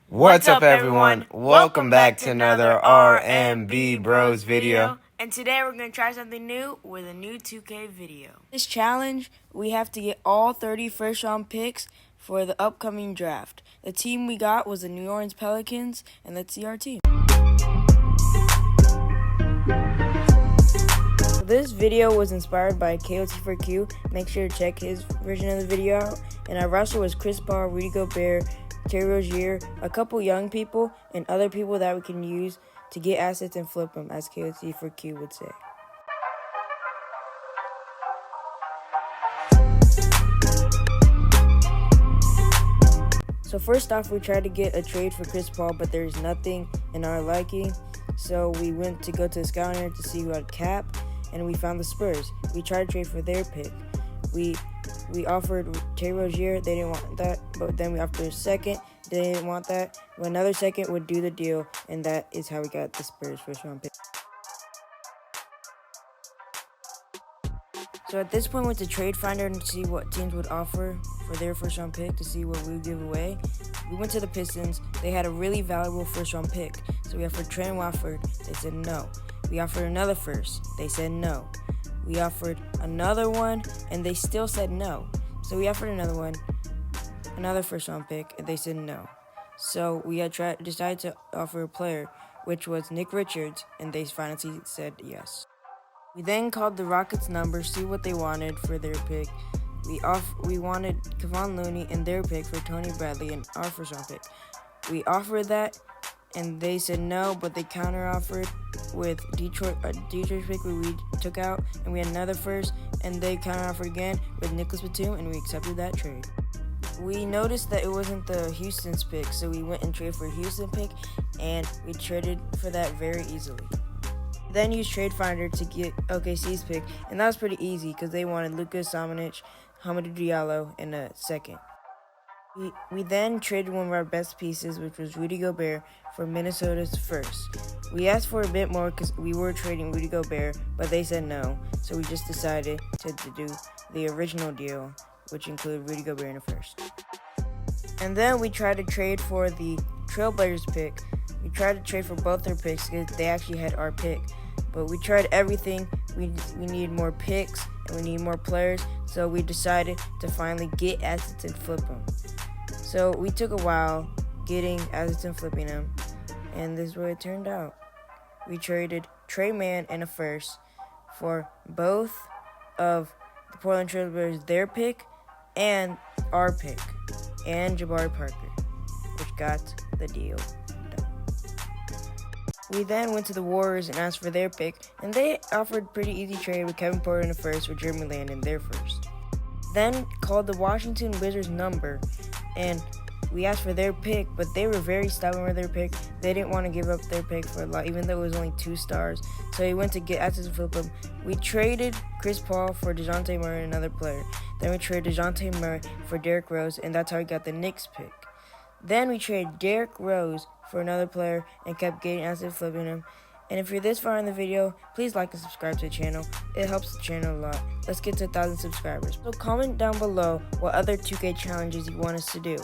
What's up, everyone? Welcome back to another R&B Bros video. And today we're going to try something new with a new 2K video. This challenge, we have to get all 30 first-round picks for the upcoming draft. The team we got was the New Orleans Pelicans, and let's see our team. This video was inspired by KOT4Q. Make sure to check his version of the video out. And our roster was Chris Paul, Rudy Gobert, Terry Rozier, a couple young people, and other people that we can use to get assets and flip them, as KOT4Q would say. So first off, we tried to get a trade for Chris Paul, but there's nothing in our liking. So we went to go to the scouting area to see who had cap, and we found the Spurs. We tried to trade for their pick. We offered Terry Rozier, they didn't want that, but then we offered a second, they didn't want that. Another second would do the deal, and that is how we got the Spurs first round pick. So at this point, we went to Trade Finder to see what teams would offer for their first round pick, to see what we would give away. We went to the Pistons. They had a really valuable first round pick, so we offered Trent Watford. They said no. We offered another first. They said no. We offered another one, and they still said no. So we offered another one, another first round pick, and they said no. So we had decided to offer a player, which was Nick Richards, and they finally said yes. We then called the Rockets number, see what they wanted for their pick. We wanted Kevon Looney and their pick for Tony Bradley and our first round pick. We offered that, and they said no, but they counter-offered with Detroit's pick we took out, and we had another first, and they counter-offered again with Nicholas Batum, and we accepted that trade. We noticed that it wasn't the Houston's pick, so we went and traded for a Houston pick, and we traded for that very easily. Then used Trade Finder to get OKC's pick, and that was pretty easy because they wanted Luka Samanic, Hamidou Diallo, and a second. We then traded one of our best pieces, which was Rudy Gobert, for Minnesota's first. We asked for a bit more because we were trading Rudy Gobert, but they said no, so we just decided to do the original deal, which included Rudy Gobert in a first. And then we tried to trade for the Trailblazers pick. We tried to trade for both their picks because they actually had our pick, but we tried everything. We needed more picks and we need more players, so we decided to finally get assets and flip them. So we took a while getting assets and flipping them, and this is what it turned out. We traded Trey Mann and a first for both of the Portland Trailblazers, their pick, and our pick, and Jabari Parker, which got the deal done. We then went to the Warriors and asked for their pick, and they offered pretty easy trade with Kevin Porter in the first, with Jeremy Lamb in their first. Then called the Washington Wizards number, and we asked for their pick, but they were very stubborn with their pick. They didn't want to give up their pick for a lot, even though it was only 2 stars. So we went to get assets and flip them. We traded Chris Paul for DeJounte Murray and another player. Then we traded DeJounte Murray for Derrick Rose, and that's how we got the Knicks pick. Then we traded Derrick Rose for another player and kept getting assets and flipping him. And if you're this far in the video, please like and subscribe to the channel. It helps the channel a lot. Let's get to 1,000 subscribers. So comment down below what other 2K challenges you want us to do.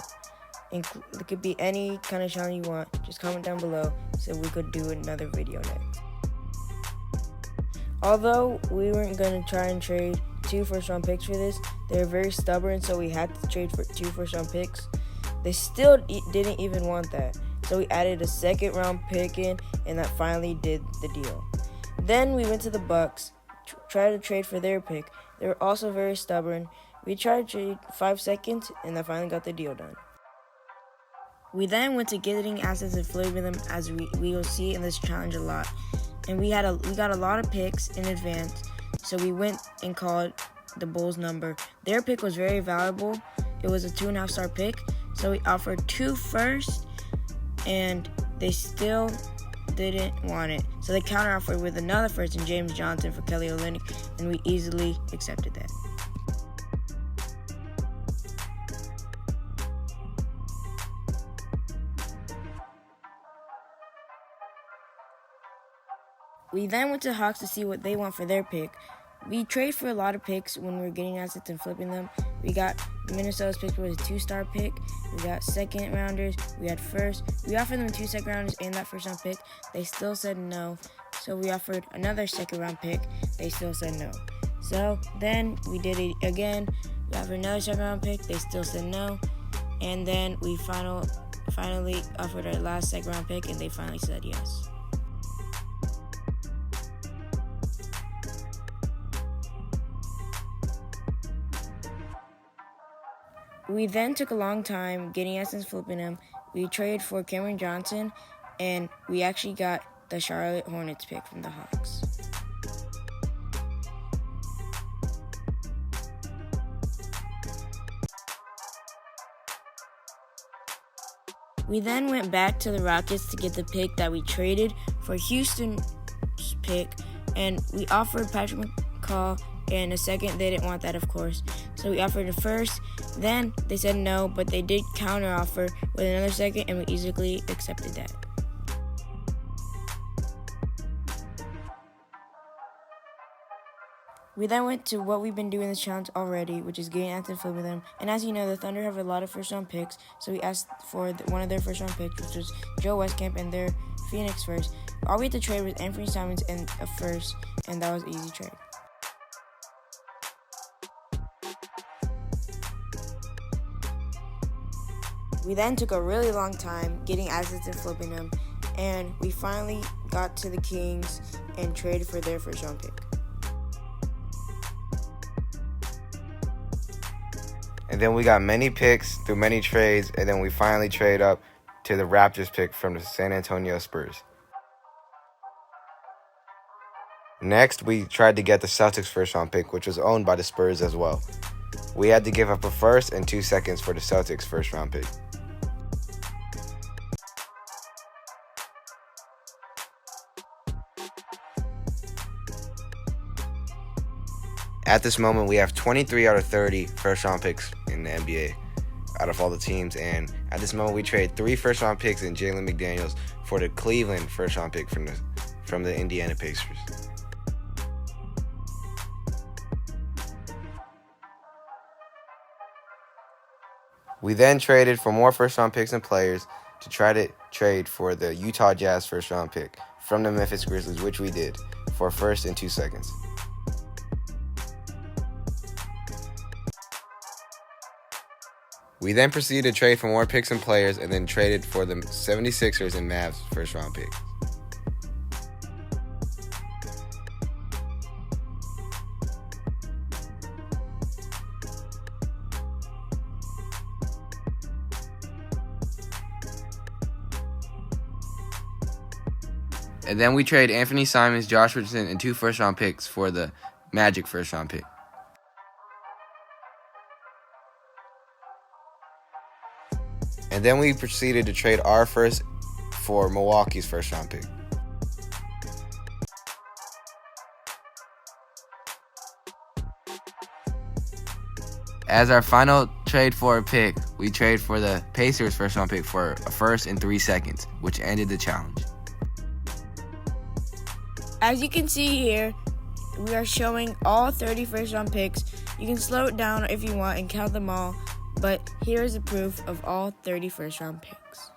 It could be any kind of challenge you want. Just comment down below so we could do another video next. Although we weren't going to try and trade 2 first-round picks for this, they were very stubborn, so we had to trade for 2 first-round picks. They still didn't even want that. So we added a second-round pick in, and that finally did the deal. Then we went to the Bucks, tried to trade for their pick. They were also very stubborn. We tried to trade 5 seconds, and that finally got the deal done. We then went to getting assets and flipping them, as we will see in this challenge a lot. And we got a lot of picks in advance, so we went and called the Bulls number. Their pick was very valuable. It was a 2.5-star pick, so we offered 2 firsts, and they still didn't want it. So they counteroffered with another first and James Johnson for Kelly Olynyk, and we easily accepted that. We then went to Hawks to see what they want for their pick. We trade for a lot of picks when we're getting assets and flipping them. We got Minnesota's pick was a 2-star pick. We got second rounders. We had first. We offered them 2 second rounders and that first round pick. They still said no. So we offered another second round pick. They still said no. So then we did it again. We offered another second round pick. They still said no. And then we finally offered our last second round pick, and they finally said yes. We then took a long time getting assets, flipping them. We traded for Cameron Johnson, and we actually got the Charlotte Hornets pick from the Hawks. We then went back to the Rockets to get the pick that we traded for Houston's pick, and we offered Patrick McCaw and a second. They didn't want that, of course, so we offered a first. Then they said no, but they did counter offer with another second, and we easily accepted that. We then went to what we've been doing this challenge already, which is getting active flipping them. And as you know, the Thunder have a lot of first-round picks, so we asked for one of their first-round picks, which was Joe Westcamp, and their Phoenix first. All we had to trade was Anthony Simons and a first, and that was an easy trade. We then took a really long time getting assets and flipping them, and we finally got to the Kings and traded for their first-round pick. And then we got many picks through many trades, and then we finally trade up to the Raptors pick from the San Antonio Spurs. Next, we tried to get the Celtics first-round pick, which was owned by the Spurs as well. We had to give up a first and 2 seconds for the Celtics first-round pick. At this moment, we have 23 out of 30 first-round picks in the NBA out of all the teams. And at this moment, we trade 3 first-round picks in Jalen McDaniels for the Cleveland first-round pick from the Indiana Pacers. We then traded for more first-round picks and players to try to trade for the Utah Jazz first-round pick from the Memphis Grizzlies, which we did, for a first and 2 seconds. We then proceeded to trade for more picks and players, and then traded for the 76ers and Mavs first-round picks. And then we trade Anthony Simons, Josh Richardson, and 2 first-round picks for the Magic first-round pick. And then we proceeded to trade our first for Milwaukee's first-round pick. As our final trade for a pick, we trade for the Pacers first-round pick for a first and 3 seconds, which ended the challenge. As you can see here, we are showing all 30 first-round picks. You can slow it down if you want and count them all, but here is the proof of all 30 first-round picks.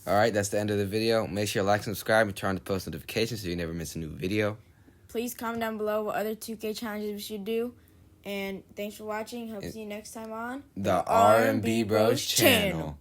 Alright, that's the end of the video. Make sure to like, subscribe, and turn on the post notifications so you never miss a new video. Please comment down below what other 2K challenges we should do. And thanks for watching. Hope to see you next time on the R&B Bros channel.